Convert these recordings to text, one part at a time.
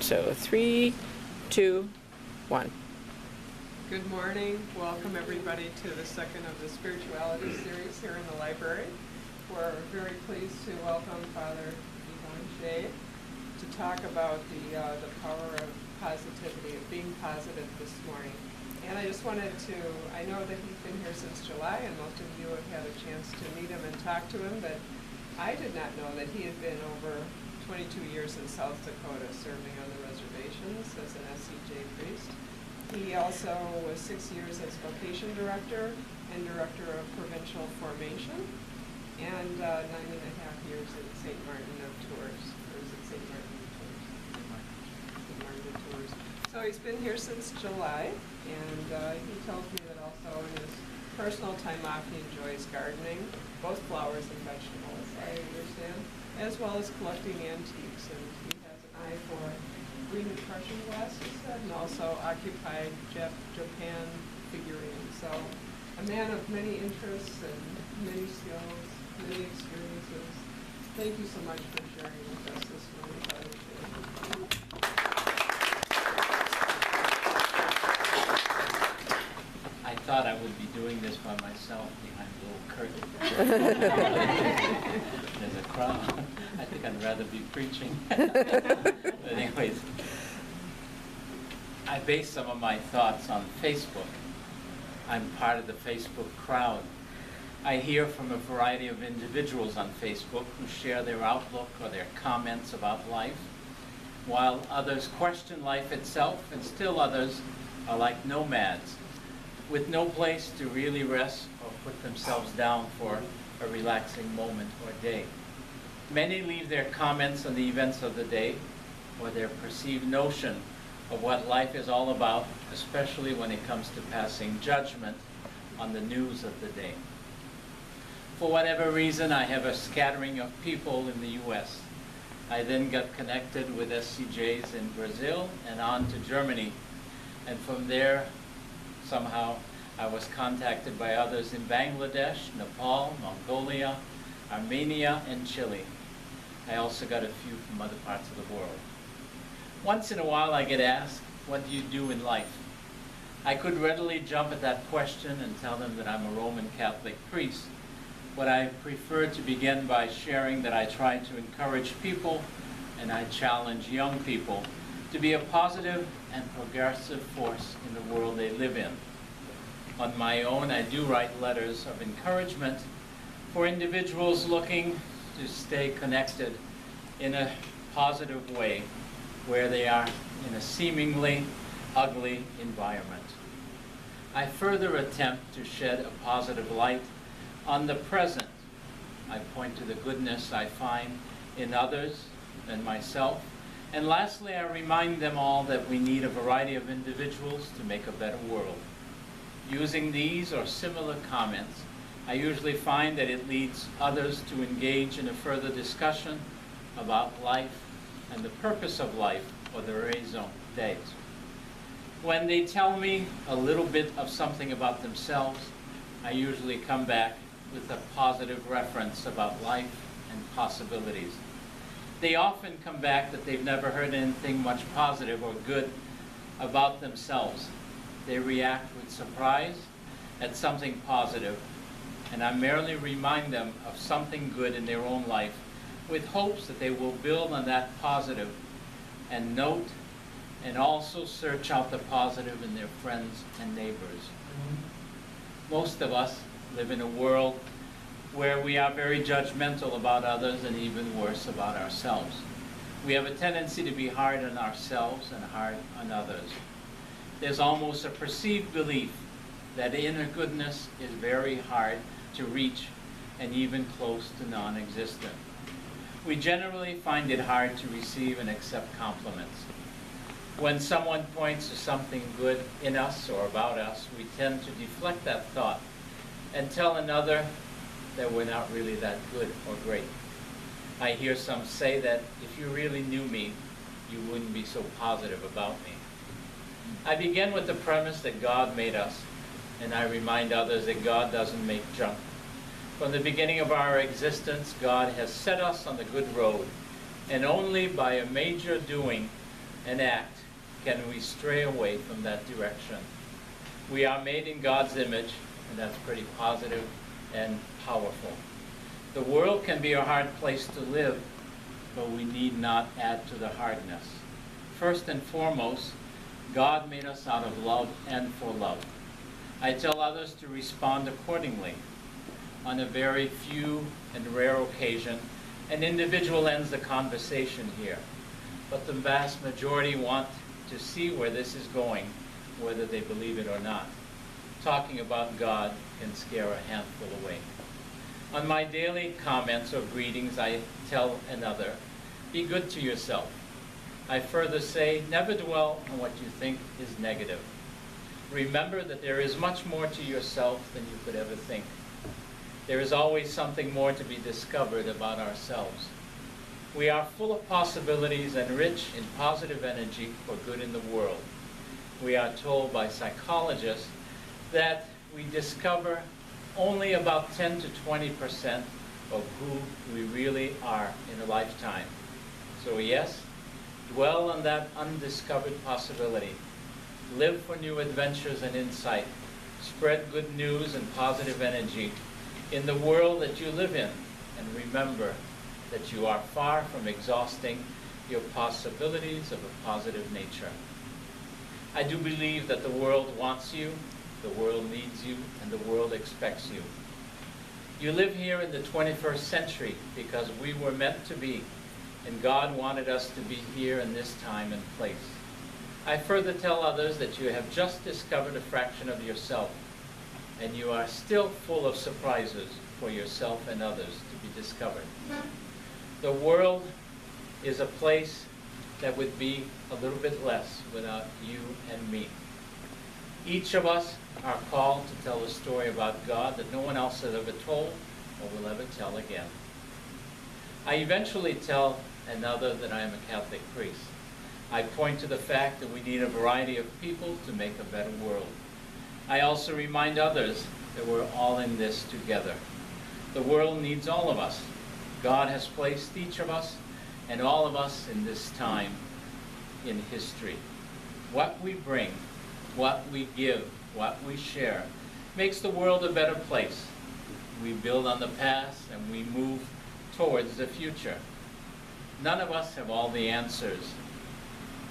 So 3, 2, 1. Good morning. Welcome everybody to the second of the spirituality series here in the library. We're very pleased to welcome Father Yvon Sheehy to talk about the power of positivity, of being positive this morning. And I just wanted to, I know that he's been here since July and most of you have had a chance to meet him and talk to him, but I did not know that he had been over 22 years in South Dakota serving on the reservations as an SCJ priest. He also was 6 years as vocation director and director of provincial formation, and 9.5 years at St. Martin of Tours. Or is it St. Martin of Tours? St. Martin of Tours. So he's been here since July, and he tells me that also in his personal time off he enjoys gardening, both flowers and vegetables, I understand, as well as collecting antiques, and he has an eye for green impression glass, he said, and also occupied Japan figurines. So a man of many interests and many skills, many experiences. Thank you so much for sharing with us this morning, Father Sheehy. I thought I would be doing this by myself behind a little curtain. There's a crowd. I think I'd rather be preaching. But anyways, I base some of my thoughts on Facebook. I'm part of the Facebook crowd. I hear from a variety of individuals on Facebook who share their outlook or their comments about life, while others question life itself, and still others are like nomads, with no place to really rest or put themselves down for a relaxing moment or day. Many leave their comments on the events of the day or their perceived notion of what life is all about, especially when it comes to passing judgment on the news of the day. For whatever reason, I have a scattering of people in the U.S. I then got connected with SCJs in Brazil and on to Germany, and from there somehow I was contacted by others in Bangladesh, Nepal, Mongolia, Armenia, and Chile. I also got a few from other parts of the world. Once in a while I get asked, what do you do in life? I could readily jump at that question and tell them that I'm a Roman Catholic priest, but I prefer to begin by sharing that I try to encourage people and I challenge young people to be a positive and progressive force in the world they live in. On my own, I do write letters of encouragement for individuals looking to stay connected in a positive way where they are in a seemingly ugly environment. I further attempt to shed a positive light on the present. I point to the goodness I find in others and myself. And lastly, I remind them all that we need a variety of individuals to make a better world. Using these or similar comments, I usually find that it leads others to engage in a further discussion about life and the purpose of life, or the raison d'etre. When they tell me a little bit of something about themselves, I usually come back with a positive reference about life and possibilities. They often come back that they've never heard anything much positive or good about themselves. They react with surprise at something positive, and I merely remind them of something good in their own life with hopes that they will build on that positive and note and also search out the positive in their friends and neighbors. Most of us live in a world where we are very judgmental about others and even worse about ourselves. We have a tendency to be hard on ourselves and hard on others. There's almost a perceived belief that inner goodness is very hard to reach and even close to non-existent. We generally find it hard to receive and accept compliments. When someone points to something good in us or about us, we tend to deflect that thought and tell another that we're not really that good or great. I hear some say that if you really knew me, you wouldn't be so positive about me. I begin with the premise that God made us, and I remind others that God doesn't make junk. From the beginning of our existence, God has set us on the good road, and only by a major doing and act can we stray away from that direction. We are made in God's image, and that's pretty positive and powerful. The world can be a hard place to live, but we need not add to the hardness. First and foremost, God made us out of love and for love. I tell others to respond accordingly. On a very few and rare occasion, an individual ends the conversation here, but the vast majority want to see where this is going, whether they believe it or not. Talking about God can scare a handful away. On my daily comments or greetings, I tell another, be good to yourself. I further say, never dwell on what you think is negative. Remember that there is much more to yourself than you could ever think. There is always something more to be discovered about ourselves. We are full of possibilities and rich in positive energy for good in the world. We are told by psychologists that we discover only about 10 to 20% of who we really are in a lifetime. So yes, dwell on that undiscovered possibility. Live for new adventures and insight. Spread good news and positive energy in the world that you live in, and remember that you are far from exhausting your possibilities of a positive nature. I do believe that the world wants you, the world needs you, and the world expects you. You live here in the 21st century because we were meant to be, and God wanted us to be here in this time and place. I further tell others that you have just discovered a fraction of yourself, and you are still full of surprises for yourself and others to be discovered. The world is a place that would be a little bit less without you and me. Each of us are called to tell a story about God that no one else has ever told or will ever tell again. I eventually tell another that I am a Catholic priest. I point to the fact that we need a variety of people to make a better world. I also remind others that we're all in this together. The world needs all of us. God has placed each of us and all of us in this time in history. What we bring, what we give, what we share, makes the world a better place. We build on the past and we move towards the future. None of us have all the answers,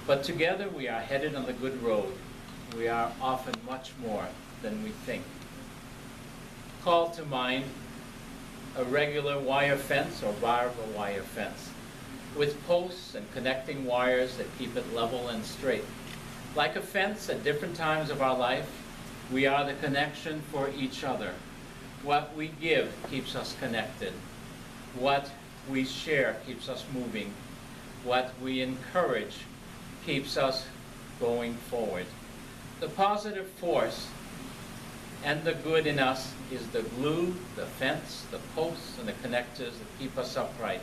but together we are headed on the good road. We are often much more than we think. Call to mind a regular wire fence or barbed wire fence with posts and connecting wires that keep it level and straight. Like a fence at different times of our life, we are the connection for each other. What we give keeps us connected. What we share keeps us moving. What we encourage keeps us going forward. The positive force and the good in us is the glue, the fence, the posts, and the connectors that keep us upright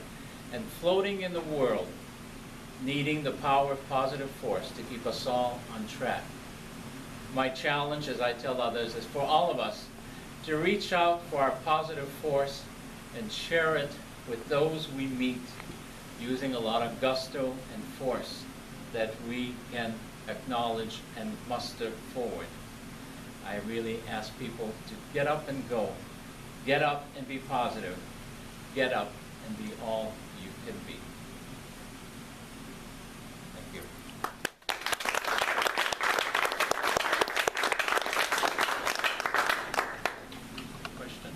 and floating in the world, needing the power of positive force to keep us all on track. My challenge, as I tell others, is for all of us to reach out for our positive force and share it with those we meet, using a lot of gusto and force that we can acknowledge and muster forward. I really ask people to get up and go. Get up and be positive. Get up and be all you can be. Thank you. Question?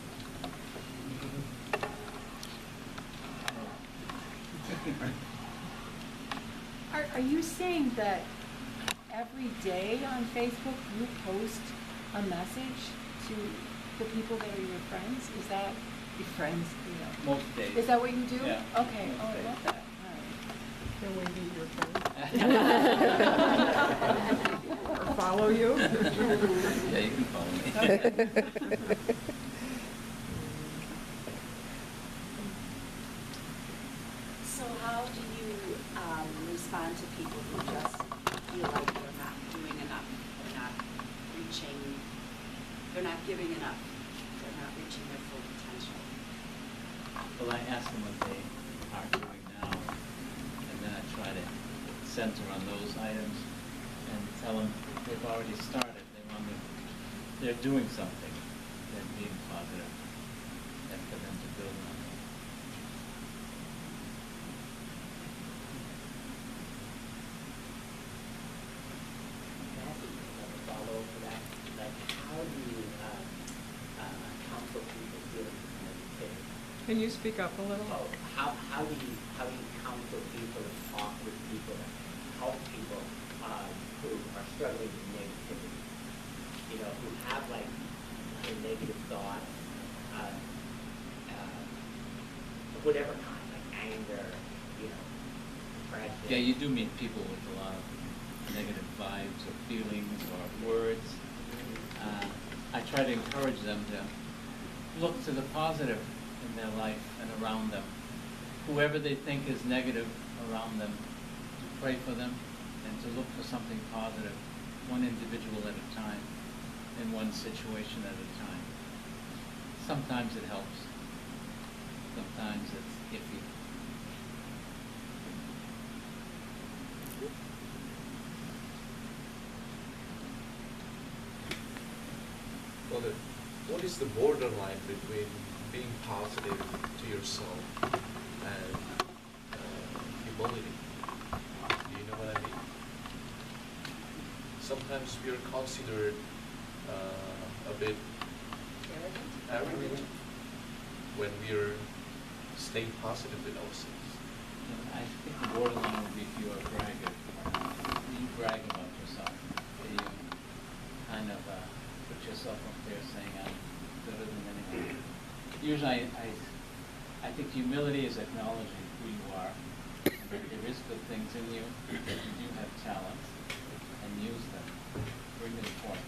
Are you saying that every day on Facebook you post a message to the people that are your friends? Is that your friends? You know? Most days. Is that what you do? Yeah. Okay. Most Oh, I days. love that. Can we be your friend? Or follow you? Yeah, you can follow me. So how do you respond to people who just feel like they're not doing enough, they're not giving enough, they're not reaching their full potential? Well, I ask them what they are doing now, and then I try to center on those items and tell them they've already started. They're doing something, they're being positive, and for them to build on it. Matthew, a follow-up to that, like how do you counsel people dealing with negativity? Can you speak up a little? Oh, how do you counsel people and talk with people and help people who are struggling with negativity? You know, who have like a negative thought, of whatever kind, like anger, you know, depression. Yeah, you do meet people with a lot of negative vibes or feelings or words. I try to encourage them to look to the positive in their life and around them. Whoever they think is negative around them, to pray for them and to look for something positive, one individual at a time, in one situation at a time. Sometimes it helps. Sometimes it's iffy. Well, what is the borderline between being positive to yourself and humility? Do you know what I mean? Sometimes we are considered a bit arrogant when we are staying positive with ourselves. And I think the borderline would be if you are a bragger. You brag about yourself. You kind of put yourself up there saying, I'm better than anyone. Usually I think humility is acknowledging who you are, and that there is good things in you, that you do have talents, and use them. Bring them forth.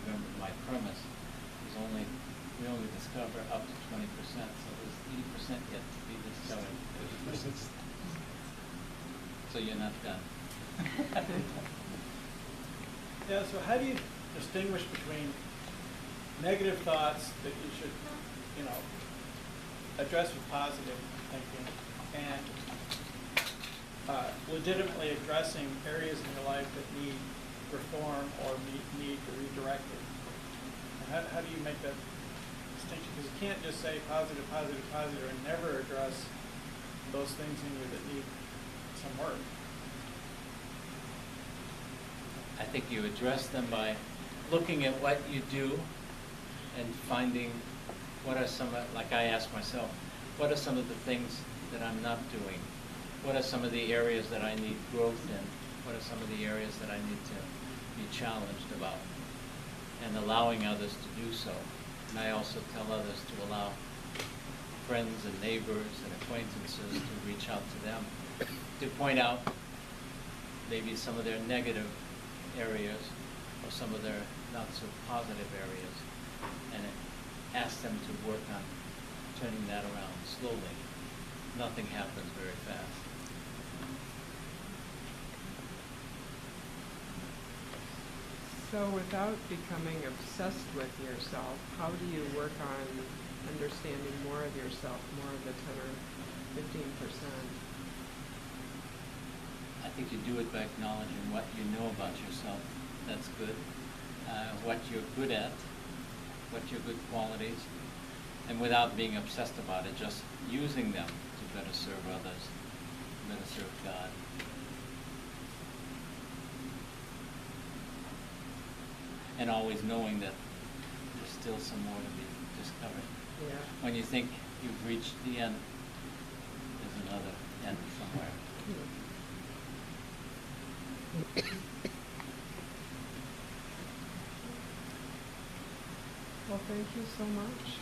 Remember, my premise is we only discover up to 20%, so there's 80% yet to be discovered. 80%. So you're not done. Yeah, so how do you distinguish between negative thoughts that you should, address with positive thinking and legitimately addressing areas in your life that need reform or need to be redirected? And how do you make that distinction? Because you can't just say positive, positive, positive and never address those things in you that need some work. I think you address them by looking at what you do and finding what are some, like I ask myself, what are some of the things that I'm not doing? What are some of the areas that I need growth in? What are some of the areas that I need to be challenged about? And allowing others to do so. And I also tell others to allow friends and neighbors and acquaintances to reach out to them, to point out maybe some of their negative areas or some of their not so positive areas, and ask them to work on turning that around slowly. Nothing happens very fast. So without becoming obsessed with yourself, how do you work on understanding more of yourself, more of the 10 or 15%? I think you do it by acknowledging what you know about yourself. That's good. What you're good at, what your good qualities, and without being obsessed about it, just using them to better serve others, better serve God. And always knowing that there's still some more to be discovered. Yeah. When you think you've reached the end, there's another end somewhere. Well, thank you so much.